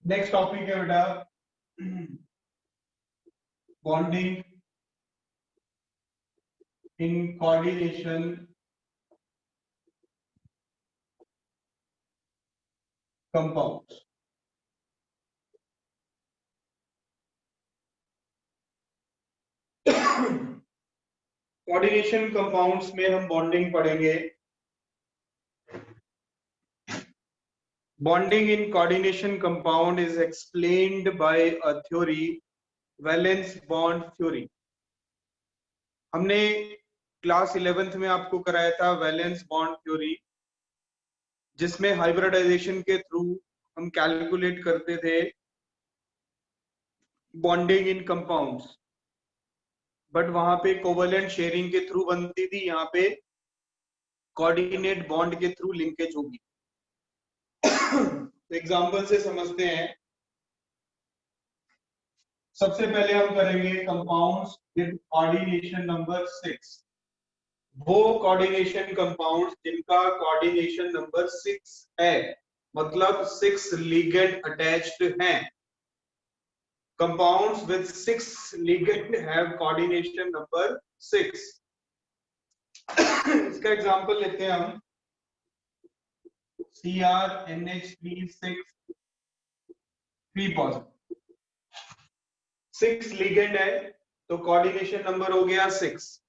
Next topic है बेटा bonding in coordination compounds. Coordination compounds में हम बॉन्डिंग पढ़ेंगे। Bonding in coordination compound is explained by a theory, valence bond theory। हमने class 11th में आपको कराया था वैलेंस बॉन्ड थ्योरी, जिसमें हाइब्रिडाइजेशन के थ्रू हम कैलकुलेट करते थे बॉन्डिंग इन कंपाउंड्स, बट वहां पे कोवेलेंट शेयरिंग के थ्रू बनती थी, यहाँ पे कोऑर्डिनेट बॉन्ड के थ्रू लिंकेज होगी। एग्जाम्पल से समझते हैं। सबसे पहले हम करेंगे कंपाउंड्स विद कोऑर्डिनेशन नंबर 6। वो कोऑर्डिनेशन कंपाउंड्स जिनका कोऑर्डिनेशन नंबर 6 है, मतलब 6 लिगेंड अटैच्ड हैं। Compounds with 6 ligand have coordination number 6। इसका एग्जांपल लेते हैं हम। CrNH3 3 पॉजिटिव, 6 लिगेंड है तो कोऑर्डिनेशन नंबर हो गया 6।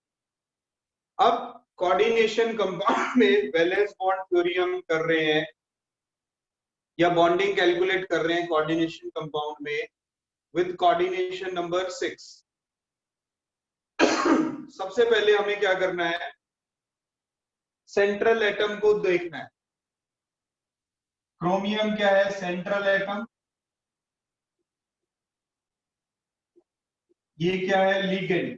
अब कोऑर्डिनेशन कंपाउंड में वैलेंस बॉन्ड थ्योरी हम कर रहे हैं या बॉन्डिंग कैलकुलेट कर रहे हैं कोऑर्डिनेशन कंपाउंड में विद कोऑर्डिनेशन नंबर 6। सबसे पहले हमें क्या करना है, सेंट्रल एटम को देखना है। क्रोमियम क्या है, सेंट्रल एटम। ये क्या है, लिगेंड।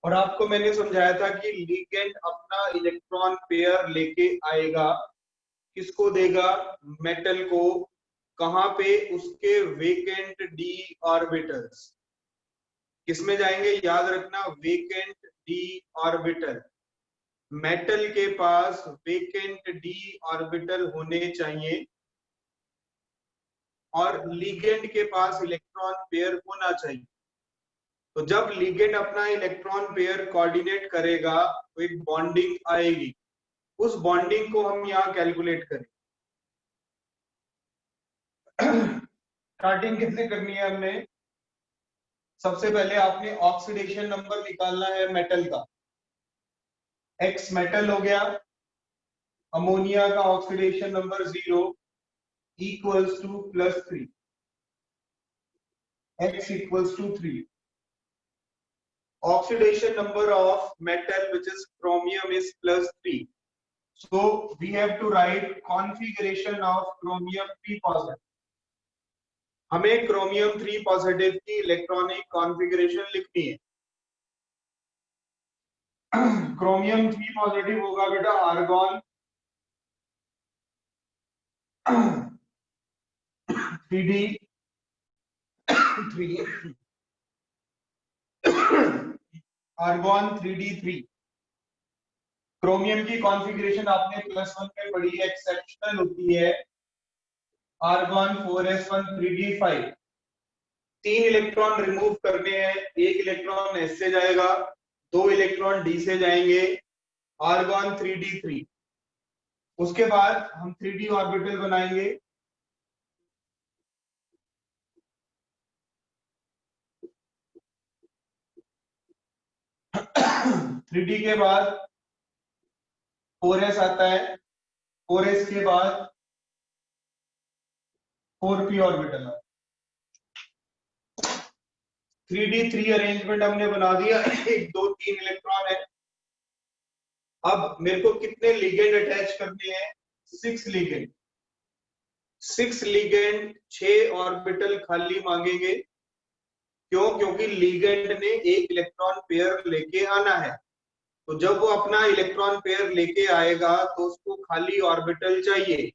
और आपको मैंने समझाया था कि लिगेंड अपना इलेक्ट्रॉन पेयर लेके आएगा, किसको देगा, मेटल को। कहां पे, उसके वेकेंट डी ऑर्बिटल्स। किसमें जाएंगे, याद रखना, वेकेंट डी ऑर्बिटल। मेटल के पास वेकेंट डी ऑर्बिटल होने चाहिए और लिगेंड के पास इलेक्ट्रॉन पेयर होना चाहिए। तो जब लिगेंड अपना इलेक्ट्रॉन पेयर कोऑर्डिनेट करेगा तो एक बॉन्डिंग आएगी। उस बॉन्डिंग को हम यहाँ कैलकुलेट करें। स्टार्टिंग किससे करनी है हमने, सबसे पहले आपने ऑक्सीडेशन नंबर निकालना है मेटल का। एक्स मेटल हो गया, अमोनिया का oxidation number 0 equals to +3, x equals to 3. Oxidation number of metal which is chromium is +3. So we have to write configuration of chromium 3 positive. हमें chromium 3 positive की electronic configuration लिखनी है। chromium 3 positive होगा बेटा argon 3d3 argon 3d3। Chromium की configuration आपने +1 में पढ़ी है, एक्सेप्शनल होती है। Argon 4s1 3d5। 3 electron remove करने हैं, 1 इलेक्ट्रॉन s से जाएगा, 2 इलेक्ट्रॉन d से जाएंगे, आर्गॉन 3d3। उसके बाद हम 3d ऑर्बिटल बनाएंगे। थ्री डी के बाद 4s आता है, 4s के बाद 4p ऑर्बिटल। 3d3 अरेंजमेंट हमने बना दिया, 1 2 3 इलेक्ट्रॉन है। अब मेरे को कितने लिगेंड अटैच करने हैं, 6 लिगेंड। 6 लिगेंड 6 ऑर्बिटल खाली मांगेंगे। क्यों, क्योंकि लिगेंड ने 1 इलेक्ट्रॉन पेयर लेके आना है। तो जब वो अपना इलेक्ट्रॉन पेयर लेके आएगा तो उसको खाली ऑर्बिटल चाहिए।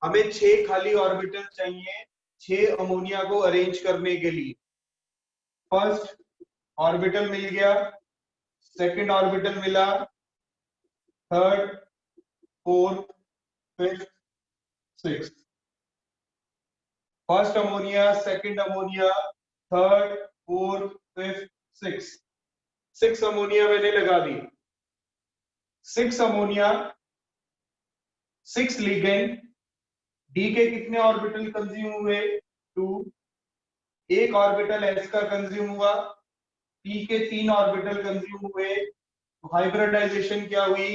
हमें 6 खाली ऑर्बिटल चाहिए 6 अमोनिया को अरेंज करने के लिए। फर्स्ट ऑर्बिटल मिल गया, सेकंड ऑर्बिटल मिला, third, 4th, 5th, 6th. First ammonia, second ammonia, third, fourth, fifth, six. 6 ammonia मैंने लगा दी। 6 अमोनिया, 6 लिगेंड, डी के कितने ऑर्बिटल कंज्यूम हुए? 2। एक ऑर्बिटल एस का कंज्यूम हुआ, पी के 3 ऑर्बिटल कंज्यूम हुए, तो हाइब्रिडाइजेशन क्या हुई?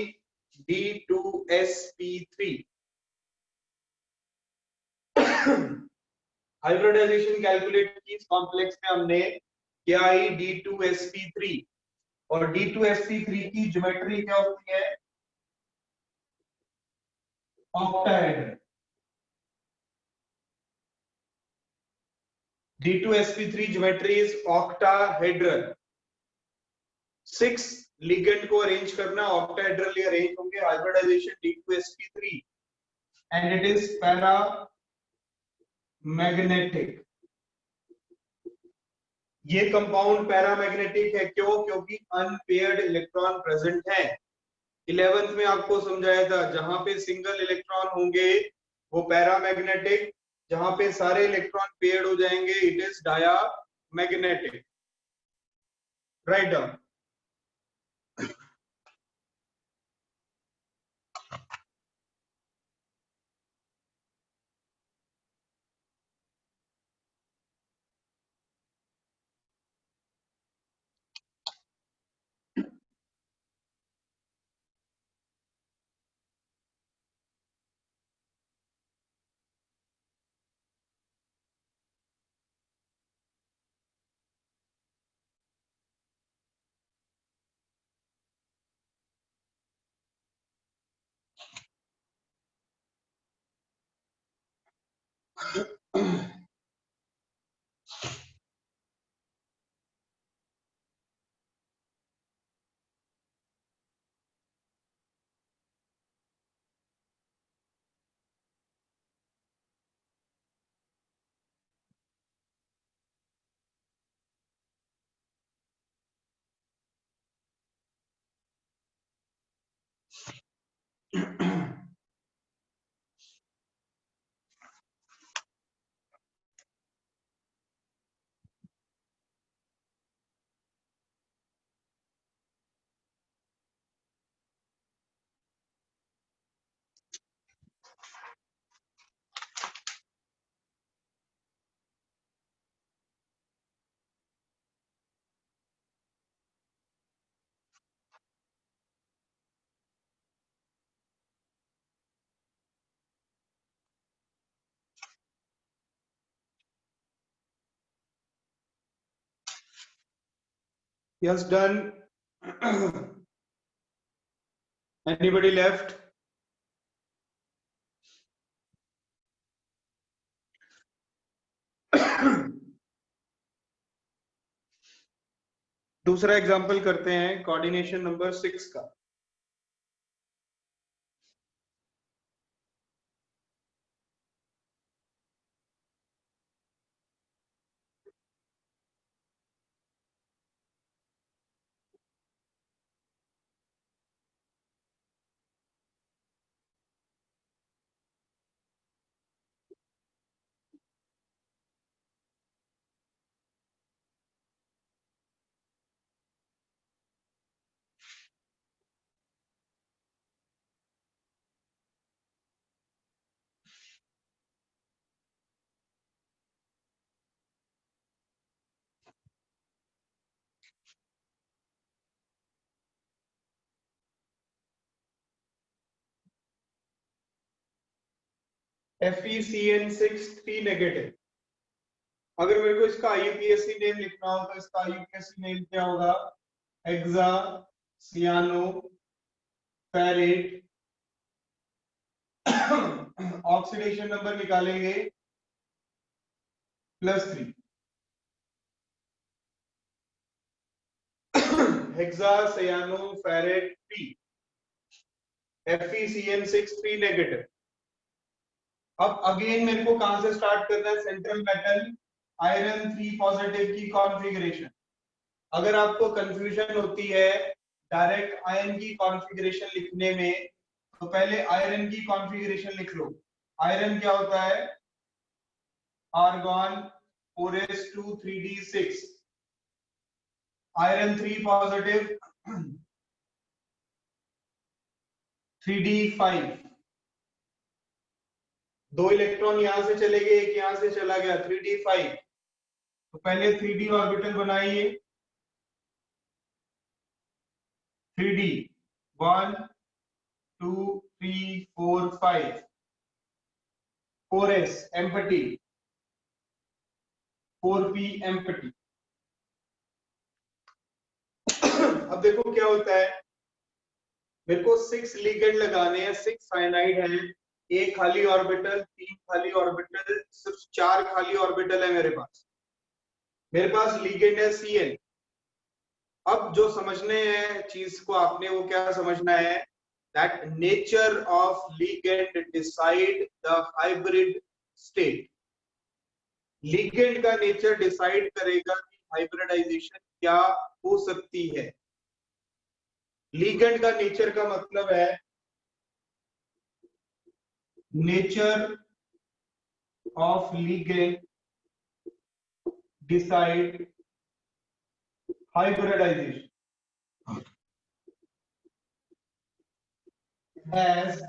D2sp3। हाइब्रिडाइजेशन कैलकुलेट की इस कॉम्प्लेक्स में हमने, क्या आई? D2sp3। और D2sp3 की ज्योमेट्री क्या होती है? Octahedral. D2sp3 geometry is octahedral. 6 ligand को अरेंज करना, ऑक्टाहेड्रली अरेंज होंगे, hybridization D2sp3 and it is para magnetic. ये कंपाउंड पैरामैग्नेटिक है, क्यों? क्योंकि अनपेयर्ड इलेक्ट्रॉन प्रेजेंट है। 11th में आपको समझाया था, जहां पे सिंगल इलेक्ट्रॉन होंगे वो पैरामैग्नेटिक, जहां पे सारे इलेक्ट्रॉन पेयर्ड हो जाएंगे it is diamagnetic. Right down. Yes, done. Anybody left? दूसरा एग्जांपल करते हैं, कोऑर्डिनेशन नंबर 6 का। FeCN6 3 negative. अगर मेरे को इसका IUPAC नेम लिखना हो तो इसका IUPAC नेम क्या होगा? Hexa cyano ferrate. Oxidation number निकालेंगे +3। Hexa cyano ferrate 3, FeCN6 3 negative. अब अगेन मेरे को कहां से स्टार्ट करना है? सेंट्रल मेटल आयरन 3 पॉजिटिव की कॉन्फ़िगरेशन। अगर आपको कंफ्यूजन होती है डायरेक्ट आयन की कॉन्फ़िगरेशन लिखने में, तो पहले आयरन की कॉन्फ़िगरेशन लिख लो। आयरन क्या होता है? Argon 4s2 3d6, iron 3 positive 3d5, 2 electron यहां से चले गए, एक यहां से चला गया, 3d5। तो पहले 3d ऑर्बिटल बनाइए, 3d 1 2 3 4 5, 4s empty, 4p empty। अब देखो क्या होता है, मेरे को 6 लिगेंड लगाने हैं, 6 साइनाइड है, एक खाली ऑर्बिटल, 3 खाली ऑर्बिटल, सिर्फ 4 खाली ऑर्बिटल है मेरे पास। मेरे पास लिगेंड है Cl। अब जो समझने हैं चीज को आपने, वो क्या समझना है, that nature of ligand decide the hybrid state. Ligand का नेचर डिसाइड करेगा कि हाइब्रिडाइजेशन क्या हो सकती है। लिगेंड का नेचर का मतलब है nature of ligand decide hybridization as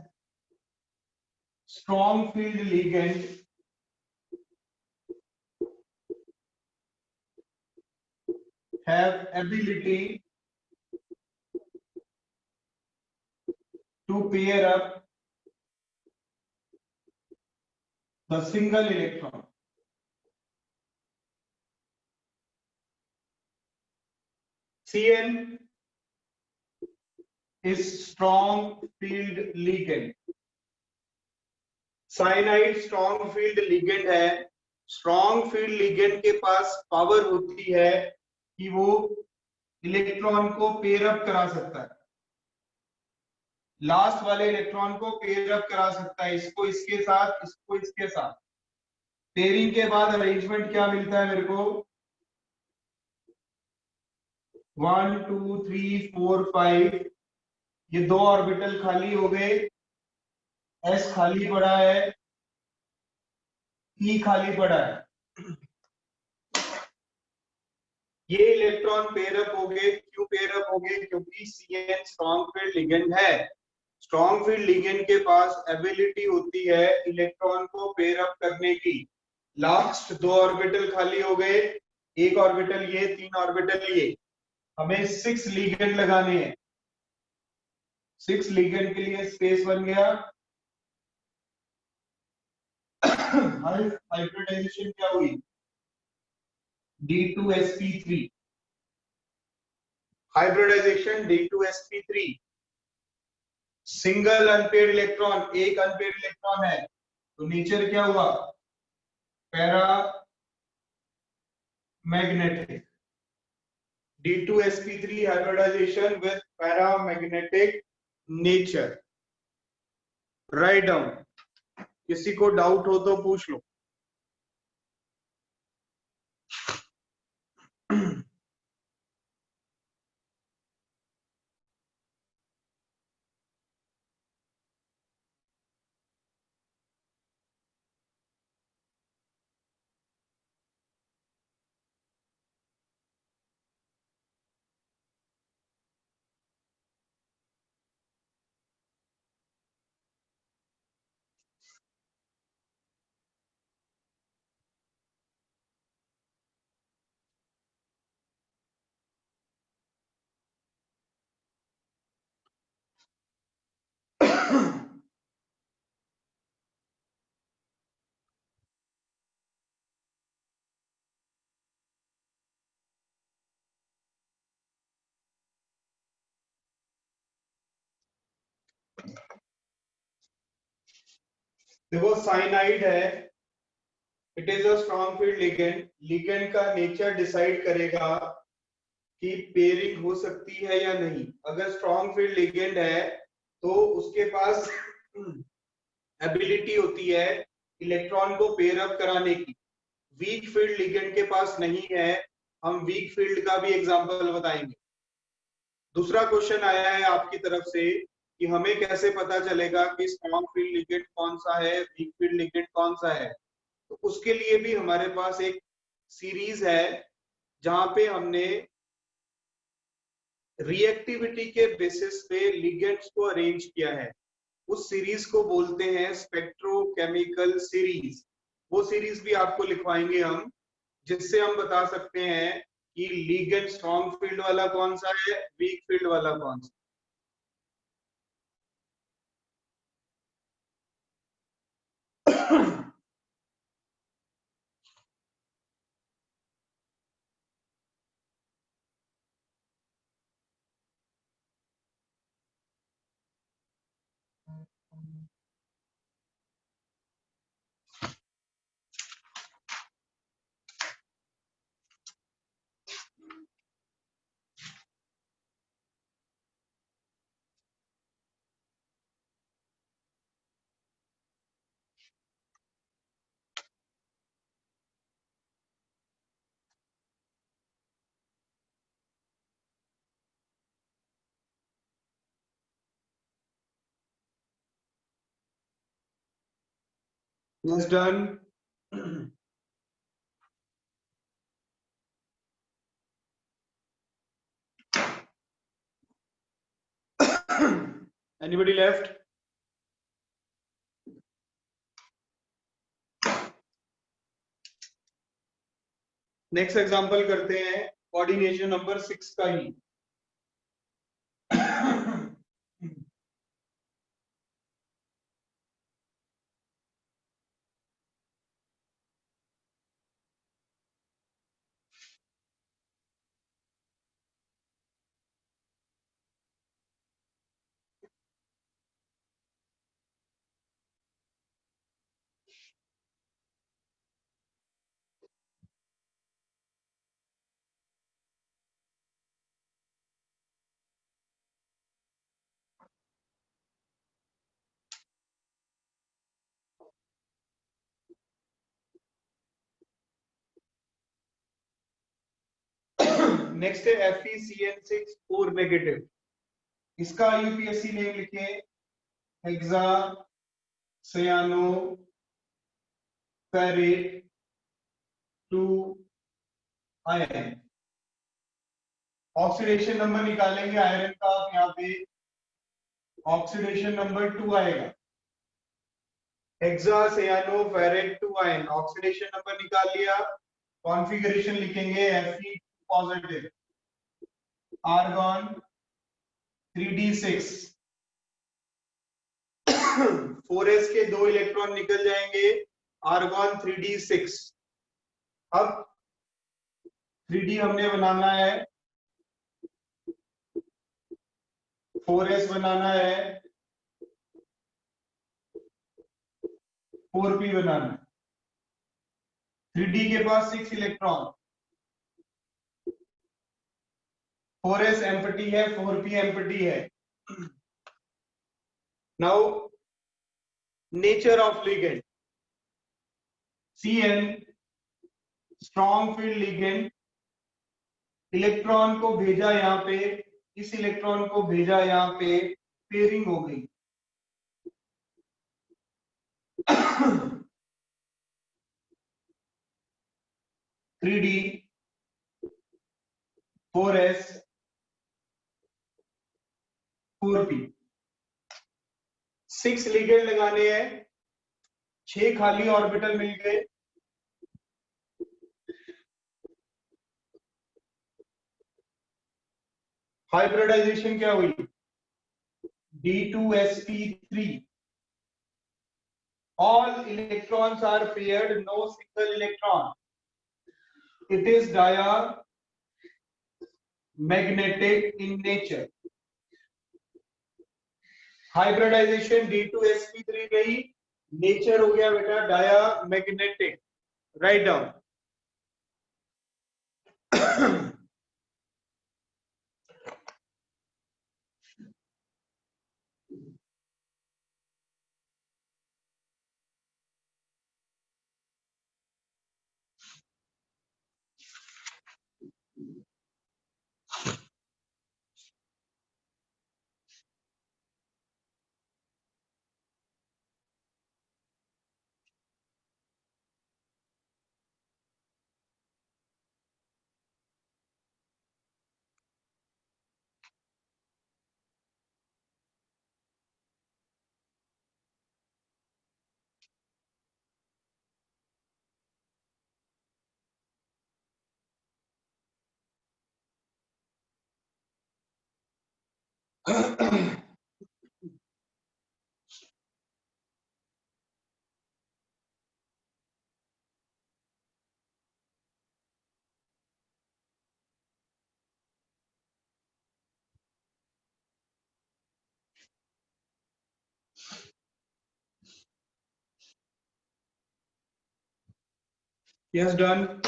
strong field ligand have ability to pair up the single electron. Cn is strong field ligand. Cyanide strong field ligand है। स्ट्रॉन्ग फील्ड लिगेंड के पास power होती है कि वो electron को pair up करा सकता है, लास्ट वाले इलेक्ट्रॉन को पेयर अप करा सकता है, इसको इसके साथ, इसको इसके साथ। पेयरिंग के बाद अरेंजमेंट क्या मिलता है मेरे को, 1 2 3 4 5, ये 2 ऑर्बिटल खाली हो गए, s खाली पड़ा है, e खाली पड़ा है। ये इलेक्ट्रॉन पेयर अप हो गए। क्यों पेयर अप हो गए? क्योंकि Cn स्ट्रॉन्ग फील्ड लिगेंड है। स्ट्रॉन्ग फील्ड लिगेंड के पास एबिलिटी होती है इलेक्ट्रॉन को पेयर अप करने की। लास्ट 2 ऑर्बिटल खाली हो गए, एक ऑर्बिटल ये, 3 ऑर्बिटल ये। हमें 6 लिगेंड लगाने हैं। 6 लिगेंड के लिए स्पेस बन गया। हाइब्रिडाइजेशन क्या हुई, D2sp3, hybridization D2sp3। Single unpaired electron, एक अनपेयर्ड इलेक्ट्रॉन है, तो नेचर क्या हुआ, para magnetic. D2sp3 hybridization with paramagnetic nature। Right down. किसी को डाउट हो तो पूछ लो। देखो साइनाइड है, it is a strong field ligand. Ligand का नेचर डिसाइड करेगा कि पेयरिंग हो सकती है या नहीं। अगर स्ट्रॉन्ग फील्ड लिगेंड है तो उसके पास एबिलिटी होती है इलेक्ट्रॉन को पेयर अप कराने की। वीक फील्ड लिगेंड के पास नहीं है। हम वीक फील्ड का भी एग्जांपल बताएंगे। दूसरा क्वेश्चन आया है आपकी तरफ से कि कि हमें कैसे पता चलेगा कि स्ट्रॉन्ग फील्ड लिगेंड कौन सा है, वीक फील्ड लिगेंड कौन सा है। तो उसके लिए भी हमारे पास एक सीरीज है जहां पे हमने रिएक्टिविटी के बेसिस पे लिगेंड्स को अरेंज किया है। उस सीरीज को बोलते हैं स्पेक्ट्रोकेमिकल सीरीज। वो सीरीज भी आपको लिखवाएंगे हम, जिससे हम बता सकते हैं कि लिगेंड स्ट्रॉन्ग फील्ड वाला कौन सा है, वीक फील्ड वाला कौन सा। Yes, done. Anybody left? Next example करते हैं कोऑर्डिनेशन नंबर 6 का ही। नेक्स्ट है FeCN6 नेगेटिव। इसका यूपीएससी नेम लिखे hexa cyano ferrate 2 iron. Oxidation number निकालेंगे आयरन का, आप यहाँ पे ऑक्सीडेशन नंबर 2 आएगा। Hexa cyano ferrate 2 ion, oxidation number निकाल लिया। कॉन्फ़िगरेशन लिखेंगे Fe positive, argon 3d6, 4s के 2 इलेक्ट्रॉन निकल जाएंगे, आर्गन 3d6। अब 3d हमने बनाना है, 4s बनाना है, 4p बनाना है। 3d के पास 6 इलेक्ट्रॉन, 4s एम्प्टी है, 4p एम्प्टी है। Now nature of ligand, Cn strong field ligand, electron को भेजा यहाँ पे, इस इलेक्ट्रॉन को भेजा यहाँ पे, पेयरिंग हो गई। 3d 4s 4p, 6 लिगेंड लगाने हैं, 6 खाली ऑर्बिटल मिल गए। हाइब्रिडाइजेशन क्या हुई, D2sp3, all electrons are paired, no single electron, it is diamagnetic in nature। Hybridization D2sp3 गई, नेचर हो गया बेटा diamagnetic. Right down. Yes, done.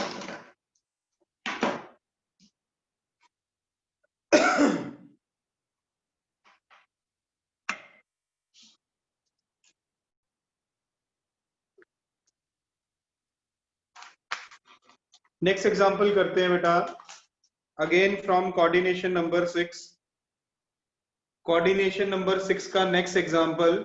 Next example करते हैं बेटा, again from coordination number 6। Coordination number 6 का next example,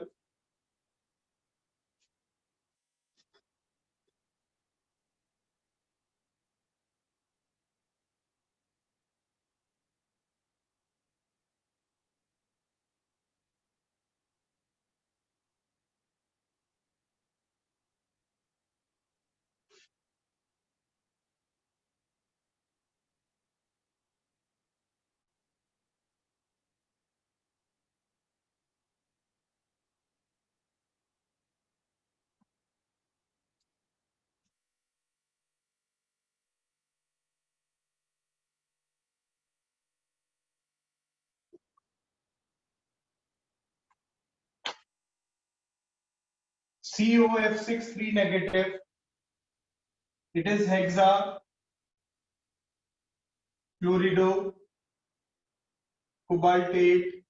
COF6 3 negative, it is hexa fluorido cobaltate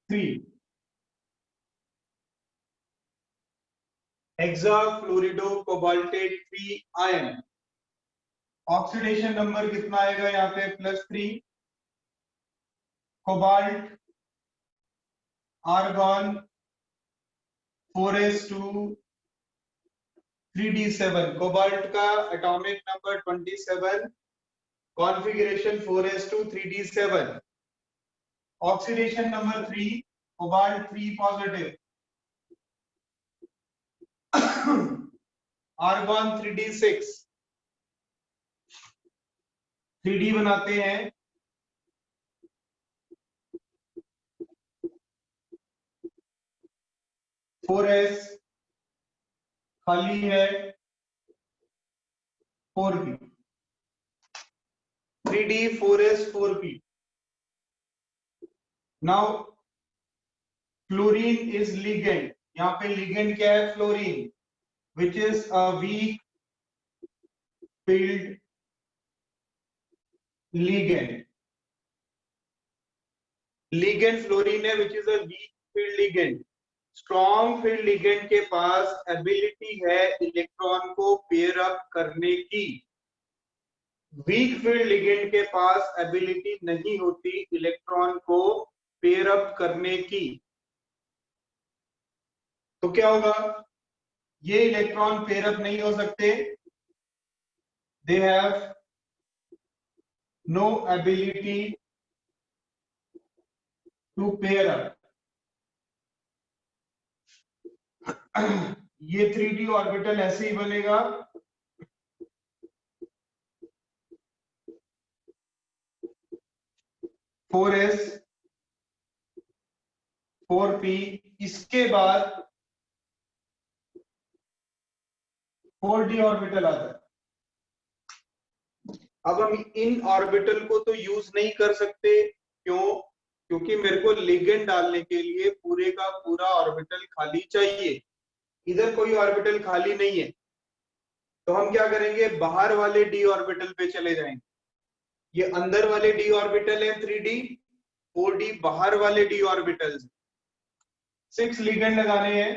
3, hexa fluorido cobaltate 3 ion। Oxidation number कितना आएगा यहाँ पे +3, cobalt argon 4s2 3d7, cobalt का atomic number 27, configuration 4s2 3d7, oxidation number 3, cobalt 3 positive, argon 3d6, 3d बनाते हैं, four S खाली है, 4p, 3d 4s 4p। Now fluorine is ligand, यहाँ पे लिगेंड क्या है, fluorine, which is a weak field ligand. Ligand fluorine है which is a weak field ligand. Strong field ligand के पास एबिलिटी है इलेक्ट्रॉन को पेयर अप करने की, वीक फील्ड लिगेंड के पास एबिलिटी नहीं होती इलेक्ट्रॉन को पेयर अप करने की। तो क्या होगा, ये इलेक्ट्रॉन पेयर अप नहीं हो सकते, they have no ability to pair up. ये 3d ऑर्बिटल ऐसे ही बनेगा, फोर एस 4p, इसके बाद 4d ऑर्बिटल आता है। अब हम इन ऑर्बिटल को तो यूज नहीं कर सकते, क्यों, क्योंकि मेरे को लिगेंड डालने के लिए पूरे का पूरा ऑर्बिटल खाली चाहिए, इधर कोई ऑर्बिटल खाली नहीं है। तो हम क्या करेंगे, बाहर वाले डी ऑर्बिटल पे चले जाएंगे। ये अंदर वाले डी ऑर्बिटल है 3d, 4d बाहर वाले डी ऑर्बिटल, 6 लिगेंड लगाने हैं।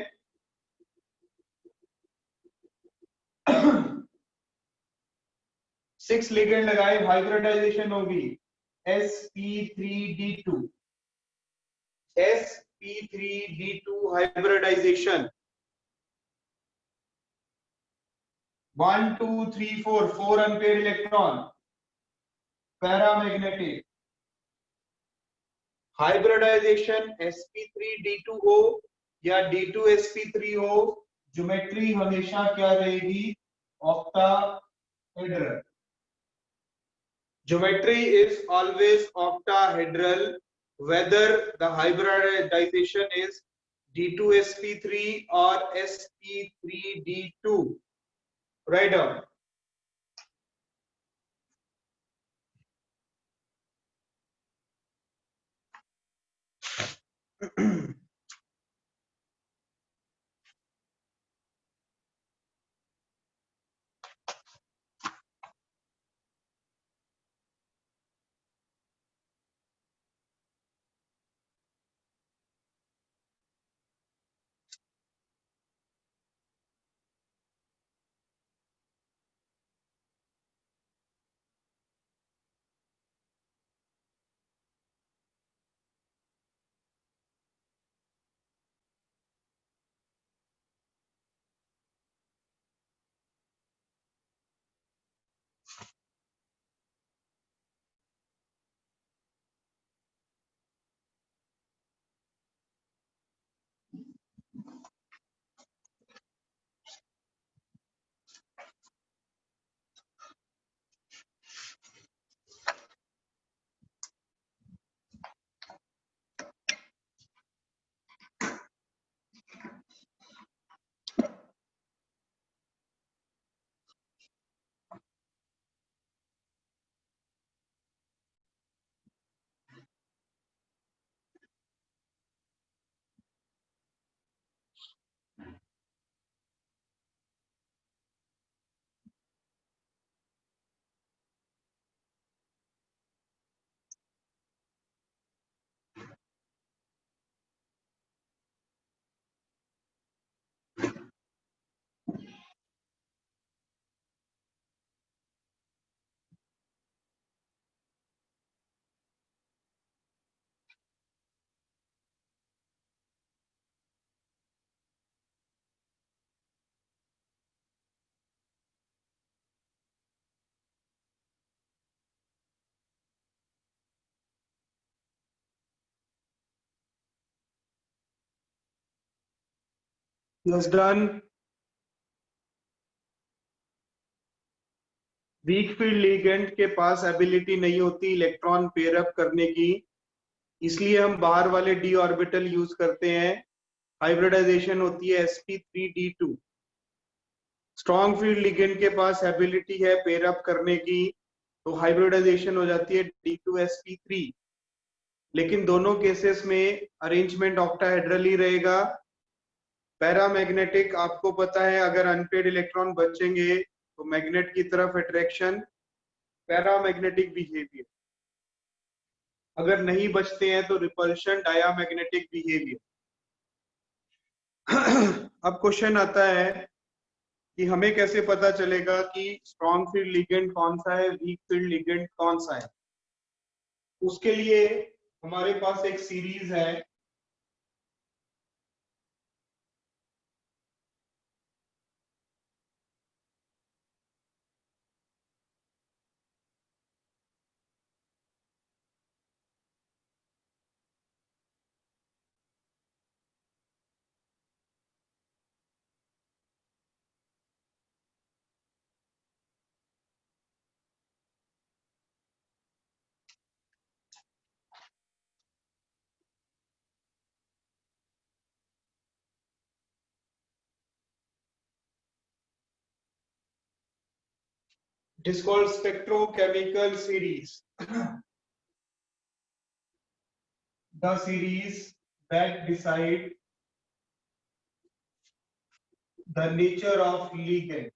6 लिगेंड लगाए, हाइब्रिडाइजेशन होगी sp3d2, sp3d2 hybridization 1 2 3 4, 4 unpaired electron, paramagnetic. Hybridization sp3d2 हो या d2sp3 हो, ज्योमेट्री हमेशा क्या रहेगी, octahedral. Geometry is always octahedral, whether the hybridization is D2sp3 or sp3d2. Write down. Yes, done. Week field ligand के पास एबिलिटी नहीं होती इलेक्ट्रॉन पेयर अप करने की, इसलिए हम बाहर वाले डी ऑर्बिटल यूज करते हैं। हाइब्रिडाइजेशन होती है sp3d2। स्ट्रॉन्ग फील्ड लिगेंड के पास एबिलिटी है पेयर अप करने की, तो हाइब्रिडाइजेशन हो जाती है d2sp3। लेकिन दोनों केसेस में अरेंजमेंट ऑक्टाहेड्रल ही रहेगा। पैरामैग्नेटिक आपको पता है, अगर अनपेड इलेक्ट्रॉन बचेंगे तो मैग्नेट की तरफ अट्रैक्शन, पैरामैग्नेटिक बिहेवियर। अगर नहीं बचते हैं तो रिपल्शन, डायामैग्नेटिक बिहेवियर। अब क्वेश्चन आता है कि हमें कैसे पता चलेगा कि स्ट्रॉन्ग फील्ड लिगेंड कौन सा है, वीक फील्ड लिगेंड कौन सा है। उसके लिए हमारे पास एक सीरीज है, it is called spectrochemical series. The series that decide the nature of ligand.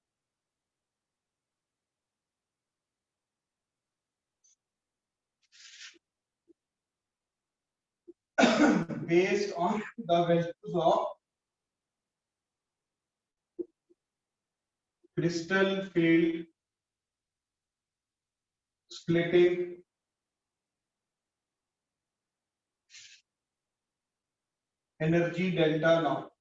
Based on the values of crystal field splitting, energy delta naught.